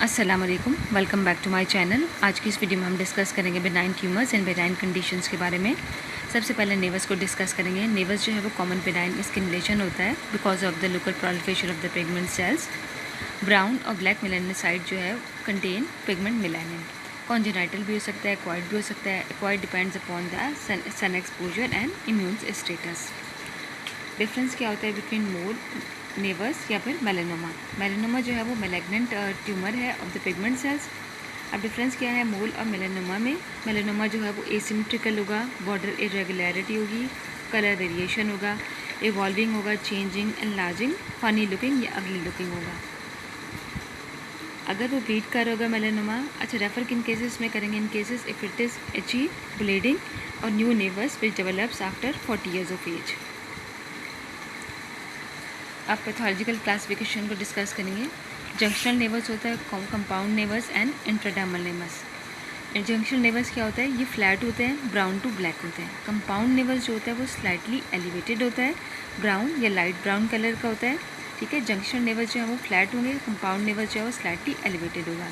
अस्सलाम वालेकुम, welcome back to my channel. आज की इस वीडियो में हम डिस्कस करेंगे benign tumours and benign conditions के बारे में। सबसे पहले नेवस को डिस्कस करेंगे। नेवस जो है वो कॉमन बेनाइन स्किन लेशन होता है because of the local proliferation of the pigment cells. Brown और ब्लैक मेलानोसाइट जो है कंटेन पिगमेंट मेलानिन। कॉन्जेनाइटल भी हो सकता है, एक्वायर्ड भी हो सकता है। Acquired depends upon the sun exposure and immune status. Difference क्या होता है बिटवीन मोल, नेवस या फिर मेलानोमा। मेलानोमा जो है वो मेलेग्नेंट ट्यूमर है ऑफ द पिगमेंट सेल्स। अब डिफरेंस क्या है मोल और मेलानोमा में? मेलानोमा जो है वो एसिमेट्रिकल होगा, बॉर्डर इरेगुलरिटी होगी, कलर वेरिएशन होगा, इवॉल्विंग होगा, चेंजिंग, एनलार्जिंग, फनी लुकिंग या अगली लुकिंग होगा। अगर वो ब्लीड कर होगा मेलानोमा, अच्छा रेफर किन केसेस में करेंगे? In cases if it is itchy, bleeding और new nevus which develops after 40 years of age. अब पैथोलॉजिकल क्लासिफिकेशन को डिस्कस करेंगे। जंक्शनल नेवस होता है, compound nevus and intradermal nevus. Junctional nevus क्या होता है? ये फ्लैट होते हैं, ब्राउन टू ब्लैक होते हैं। कंपाउंड नेवस जो होता है वो स्लाइटली एलिवेटेड होता है, ब्राउन या लाइट ब्राउन कलर का होता है। ठीक है, जंक्शनल नेवस जो है वो फ्लैट होंगे, कंपाउंड नेवस जो है वो स्लाइटली एलिवेटेड होगा।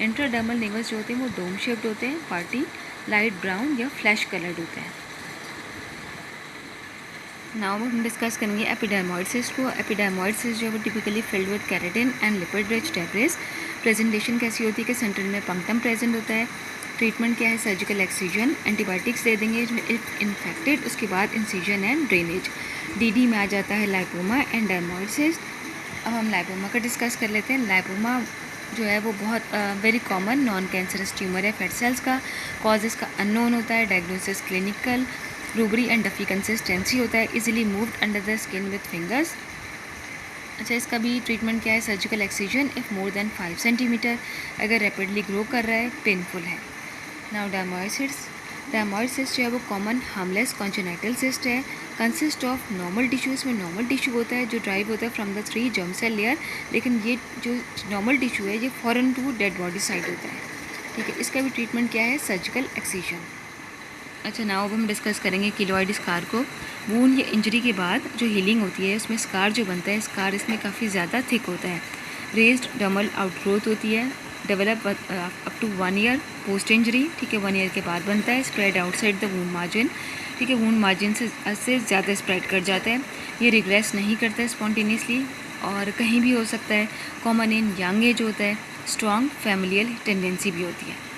इंट्राडर्मल नेवस जो होते हैं वो डोम शेप्ड होते हैं, पार्टी लाइट ब्राउन या फ्लैश कलर्ड होते हैं। नाउ हम डिस्कस करेंगे एपिडर्मॉइड सिस्ट को। एपिडर्मॉइड सिस्ट जो है वो typically filled with keratin and lipid rich debris. Presentation कैसी होती है कि सेंटर में पंक्टम प्रेजेंट होता है। ट्रीटमेंट क्या है? सर्जिकल एक्सीजन, एंटीबायोटिक्स दे देंगे इफ इन्फेक्टेड, उसके बाद इंसिजन एंड ड्रेनेज। डीडी में आ जाता है लाइपोमा एंड डर्मॉइड सिस्ट। अब हम लाइपोमा का डिस्कस कर लेते हैं। लाइपोमा जो है वो बहुत very common non cancerous tumour है फेट सेल्स का। कॉज इसका अननोन होता है, diagnosis clinical, rubbery and doughy consistency होता है, easily moved under the skin with fingers. अच्छा, इसका भी ट्रीटमेंट क्या है? Surgical excision if more than 5 centimetre. अगर रैपिडली ग्रो कर रहा है, पेनफुल है। नाउ डर्मॉइड सिस्ट जो है वो कॉमन हार्मलेस कॉन्जेनाइटल सिस्ट है। Consist of normal tissue. इसमें नॉर्मल टिश्यू होता है जो ड्राइव होता है from the 3 germ cell layer, लेकिन ये जो नॉर्मल टिश्यू है ये foreign to dead body side होता है। ठीक है, इसका भी ट्रीटमेंट क्या है? Surgical excision. अच्छा, नाउ अब हम डिस्कस करेंगे किलोइड स्कार को। वूंड या इंजरी के बाद जो हीलिंग होती है उसमें स्कार जो बनता है, स्कार इसमें काफ़ी ज़्यादा थिक होता है। रेज्ड डर्मल आउटग्रोथ होती है, develop up to 1 year post injury. ठीक है, 1 year के बाद बनता है। Spread outside the wound margin. ठीक है, वूंड मार्जिन से ज़्यादा स्प्रेड कर जाता है। ये रिग्रेस नहीं करता है स्पॉन्टेनियसली और कहीं भी हो सकता है। कॉमन इन यंग एज होता है। स्ट्रॉन्ग फैमिलियल टेंडेंसी भी होती है।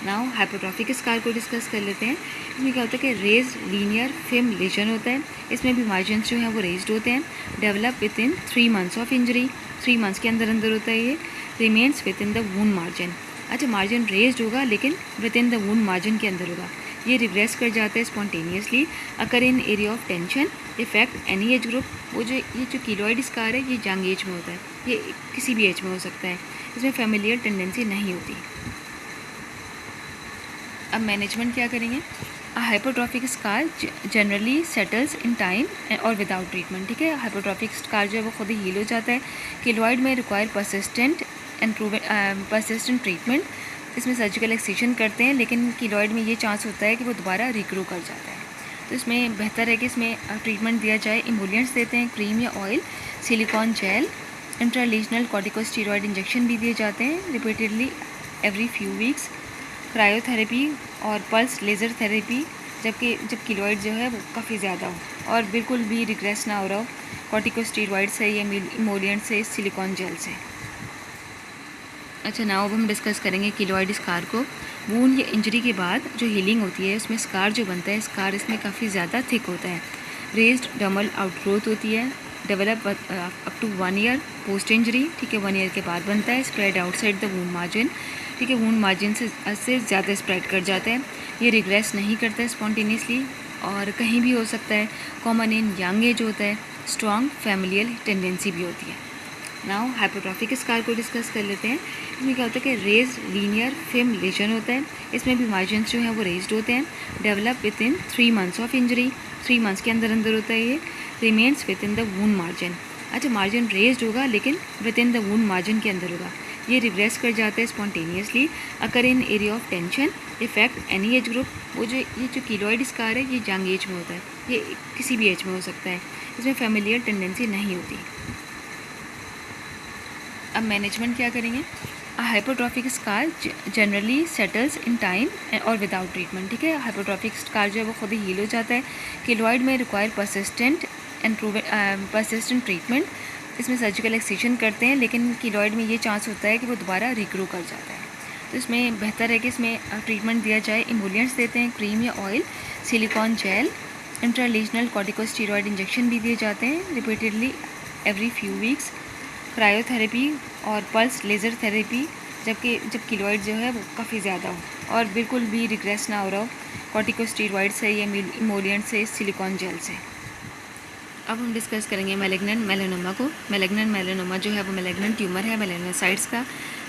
नाउ हाइपोट्रॉफिक स्कार को डिस्कस कर लेते हैं। इसमें क्या होता है कि रेज लीनियर फिल्म लेजन होता है। इसमें भी मार्जिन्स जो हैं वो रेज्ड होते हैं। Develop with in 3 months of injury. 3 months के अंदर होता है ये। Remains with in the wound margin. अच्छा, मार्जिन रेज्ड होगा लेकिन with in the wound margin के अंदर होगा। ये रिग्रेस कर जाता है spontaneously. Occur in area of tension, effect any age group. वो जो ये जो कीलॉइड स्कार है ये यंग एज में होता है, ये किसी भी एज में हो सकता है। इसमें फैमिलियर टेंडेंसी नहीं होती। अब मैनेजमेंट क्या करेंगे? Hypotrophic scar generally settles in time और विदाउट ट्रीटमेंट। ठीक है, हाइपोट्रॉफिक स्कार जो है वो खुद ही हील हो जाता है। किलोइड में रिक्वायर परसिस्टेंट ट्रीटमेंट। इसमें सर्जिकल एक्सीजन करते हैं लेकिन किलोइड में ये चांस होता है कि वो दोबारा रिग्रो कर जाता है। तो इसमें बेहतर है कि इसमें ट्रीटमेंट दिया जाए। इमोलियंट्स देते हैं, क्रीम या oil, silicone gel, intralesional corticosteroid injection भी दिए जाते हैं repeatedly every few weeks. Cryotherapy और पल्स लेज़र थेरेपी जब किलोइड जो है वो काफ़ी ज़्यादा हो और बिल्कुल भी रिग्रेस ना हो रहा हो कॉर्टिकोस्टेरॉइड से या इमोलियंट से, सिलिकॉन जेल से। अच्छा, नाउ अब हम डिस्कस करेंगे किलोइड स्कार को। वूंड या इंजरी के बाद जो हीलिंग होती है उसमें स्कार जो बनता है, स्कार इसमें काफ़ी ज़्यादा थिक होता है। रेज्ड डर्मल आउटग्रोथ होती है, develop up to 1 year post injury. ठीक है, 1 year के बाद बनता है। Spread outside the wound margin. ठीक है, वूंड मार्जिन से ज़्यादा स्प्रेड कर जाता है। ये रिग्रेस नहीं करता है स्पॉन्टेनियसली और कहीं भी हो सकता है। कॉमन इन यंग एज होता है। स्ट्रॉन्ग फैमिलियल टेंडेंसी भी होती है। नाउ हाइपोट्रॉफिक स्कार को डिस्कस कर लेते हैं। इसमें क्या होता है कि रेज लीनियर फिल्म लेजन होता है। इसमें भी मार्जिन्स जो हैं वो रेज्ड होते हैं। Develop with in 3 months of injury. 3 months के अंदर होता है ये। Remains with in the wound margin. अच्छा, मार्जिन रेज्ड होगा लेकिन with in the wound margin के अंदर होगा। ये रिग्रेस कर जाता है spontaneously. Occur in area of tension, effect any age group. वो जो ये जो किलोइड स्कार है ये यंग एज में होता है, ये किसी भी एज में हो सकता है। इसमें फैमिलियर टेंडेंसी नहीं होती। अब मैनेजमेंट क्या करेंगे? Hypotrophic scar generally settles in time और विदाउट ट्रीटमेंट, ठीक है। हाइपोट्रॉफिक स्कार जो है वो खुद ही हील हो जाता है। किलोइड में रिक्वायर परसिस्टेंट ट्रीटमेंट, इसमें सर्जिकल एक्सिशन करते हैं, लेकिन किलोइड में ये चांस होता है कि वो दोबारा रिग्रो कर जाता है। तो इसमें बेहतर है कि इसमें ट्रीटमेंट दिया जाए। इमोलियंट्स देते हैं, क्रीम या oil, silicone gel, intralesional corticosteroid injection भी दिए जाते हैं repeatedly every few weeks. Cryotherapy और पल्स लेज़र थेरेपी जब किलोइड जो है वो काफ़ी ज़्यादा हो और बिल्कुल भी रिग्रेस ना हो रहा हो कॉर्टिकोस्टेरॉइड से या इमोलियंट से, सिलिकॉन जेल से। अब हम डिस्कस करेंगे मैलिग्नेंट मेलानोमा को। मैलिग्नेंट मेलानोमा जो है वो मैलिग्नेंट ट्यूमर है मेलानोसाइट्स का।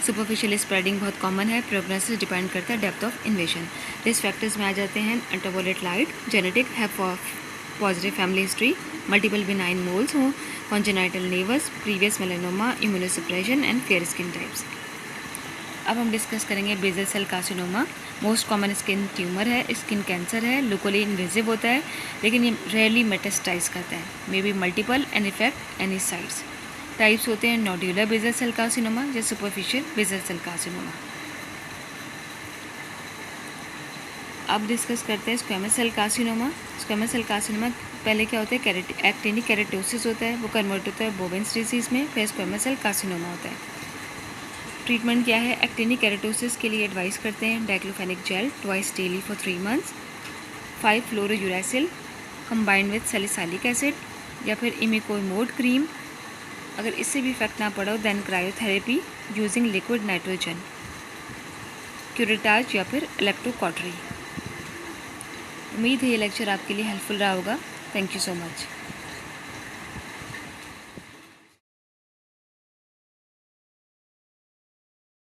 सुपरफिशियल स्प्रेडिंग बहुत कॉमन है। प्रोग्नोसिस डिपेंड करता है depth of invasion. Risk factors में आ जाते हैं ultraviolet light, genetic, have positive family history, multiple benign moles हों, congenital naevus, previous melanoma, immunosuppression and fair skin types. अब हम डिस्कस करेंगे basal cell carcinoma. Most common skin tumour है, skin cancer है, लोकली इन्वेजिव होता है, लेकिन ये रेयरली मेटास्टाइज करता है, may be multiple and affect any sides. Types होते हैं नोड्यूलर बेसल सेल कार्सिनोमा या सुपरफिशियल बेसल सेल कार्सिनोमा। अब डिस्कस करते हैं squamous cell carcinoma. Squamous cell carcinoma पहले क्या होता है, एक्टिनिक केराटोसिस होता है, वो कन्वर्ट होता है बोवेन्स डिसीज़ में, फिर स्क्वेमस सेल कार्सिनोमा होता है। ट्रीटमेंट क्या है, एक्टिनिक केराटोसिस के लिए एडवाइस करते हैं diclofenac gel twice daily for 3 months, five fluorouracil combined with salicylic acid या फिर इमिकोइमोड क्रीम। अगर इससे भी इफेक्ट ना पड़ा हो then cryotherapy using liquid nitrogen, curettage या फिर इलेक्ट्रोकॉटरी। उम्मीद है ये लेक्चर आपके लिए हेल्पफुल रहा होगा। Thank you so much.